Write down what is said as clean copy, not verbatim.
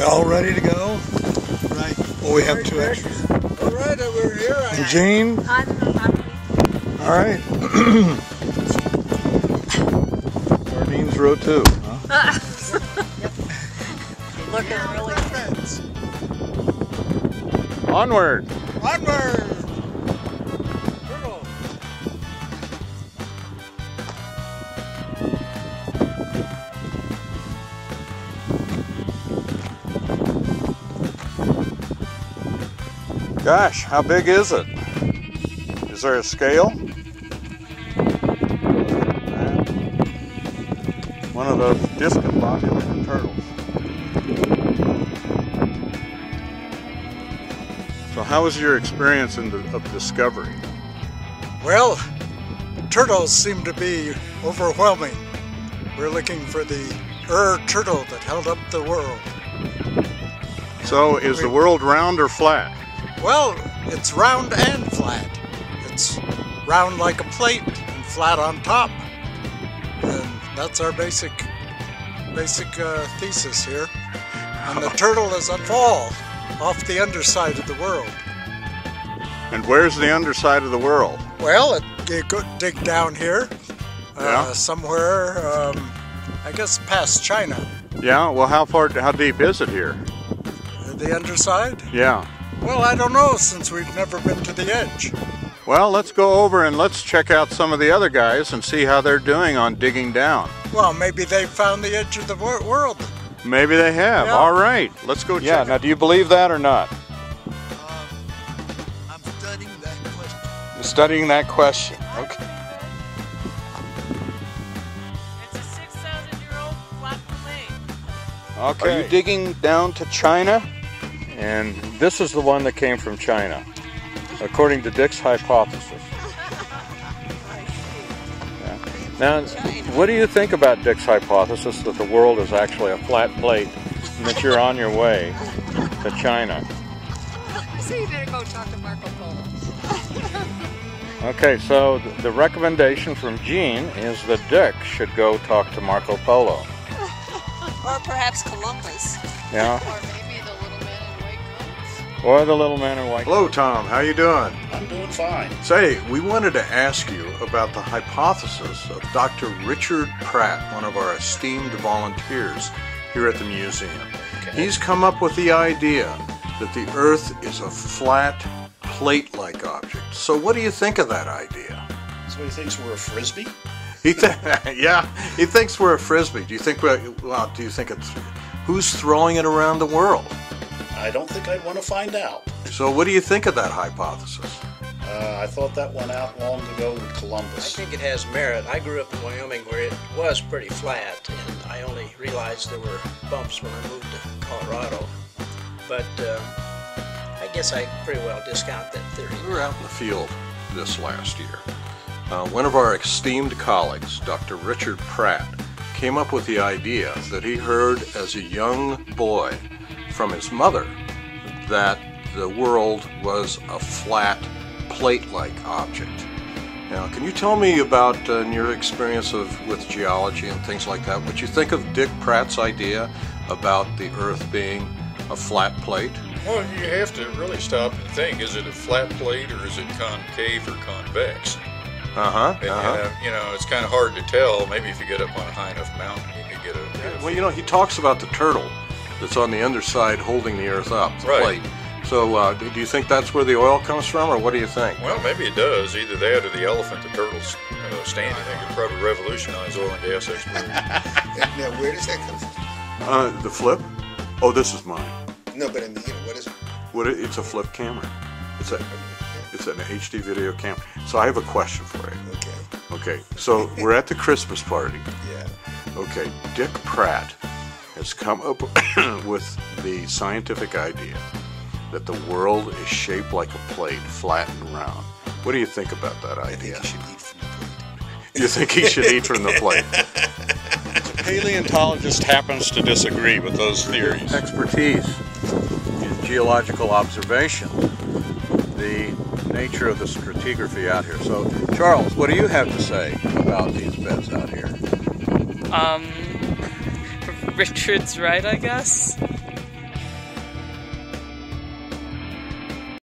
We all ready to go? Right. Well, we have two extras. All right, we're here. And Jean? All right. Sardine's row 2. Huh? Looking really friends. Onward. Onward. Gosh, how big is it? Is there a scale? One of those discombobulated turtles. So how was your experience of discovery? Well, turtles seem to be overwhelming. We're looking for the turtle that held up the world. So is the world round or flat? Well, it's round and flat. It's round like a plate and flat on top. And that's our basic thesis here. And the turtle is a fall off the underside of the world. And where's the underside of the world? Well, you go dig down here, Yeah. somewhere, I guess past China. Yeah, well how deep is it here? The underside? Yeah. Well, I don't know, since we've never been to the edge. Well, let's go over and let's check out some of the other guys and see how they're doing on digging down. Well, maybe they found the edge of the world. Maybe they have. Yeah. All right, let's go check. Yeah, now do you believe that or not? I'm studying that question. You're studying that question. Okay. It's a 6,000-year-old flat plate. Okay. Are you digging down to China? And this is the one that came from China, according to Dick's hypothesis. Yeah. Now, what do you think about Dick's hypothesis that the world is actually a flat plate and that you're on your way to China? So you better go talk to Marco Polo. Okay, so the recommendation from Jean is that Dick should go talk to Marco Polo. Or perhaps Columbus. Yeah. Or maybe the little man in white coats. Or the little man in white. Hello, Tom. How you doing? I'm doing fine. Say, we wanted to ask you about the hypothesis of Dr. Richard Pratt, one of our esteemed volunteers here at the museum. Okay. He's come up with the idea that the Earth is a flat, plate-like object. So what do you think of that idea? So he thinks we're a frisbee? Yeah, he thinks we're a frisbee. Do you think it's who's throwing it around the world? I don't think I'd want to find out. So what do you think of that hypothesis? I thought that one out long ago with Columbus. I think it has merit. I grew up in Wyoming where it was pretty flat, and I only realized there were bumps when I moved to Colorado. But I guess I pretty well discount that theory. We were out in the field this last year. One of our esteemed colleagues, Dr. Richard Pratt, came up with the idea that he heard as a young boy from his mother that the world was a flat, plate-like object. Now, can you tell me about in your experience with geology and things like that, what you think of Dick Pratt's idea about the Earth being a flat plate? Well, you have to really stop and think, is it a flat plate or is it concave or convex? And it's kind of hard to tell. Maybe if you get up on a high enough mountain, you can get a Well, he talks about the turtle that's on the underside holding the Earth up, the Right. plate. So do you think that's where the oil comes from, or what do you think? Well, maybe it does. Either that or the elephant the turtle's standing. They could probably revolutionize oil and gas exploration. Now, where does that come from? The flip? Oh, this is mine. No, but I mean, what is it? It's a flip camera. It's an HD video camera. So I have a question for you. Okay, so we're at the Christmas party. Yeah. Okay, Dick Pratt has come up with the scientific idea that the world is shaped like a plate, flat and round. What do you think about that idea? I think he should eat from the plate. You think he should eat from the plate? The paleontologist happens to disagree with those theories. Expertise in geological observation, the nature of the stratigraphy out here. So, Charles, what do you have to say about these beds out here? Richard's right, I guess.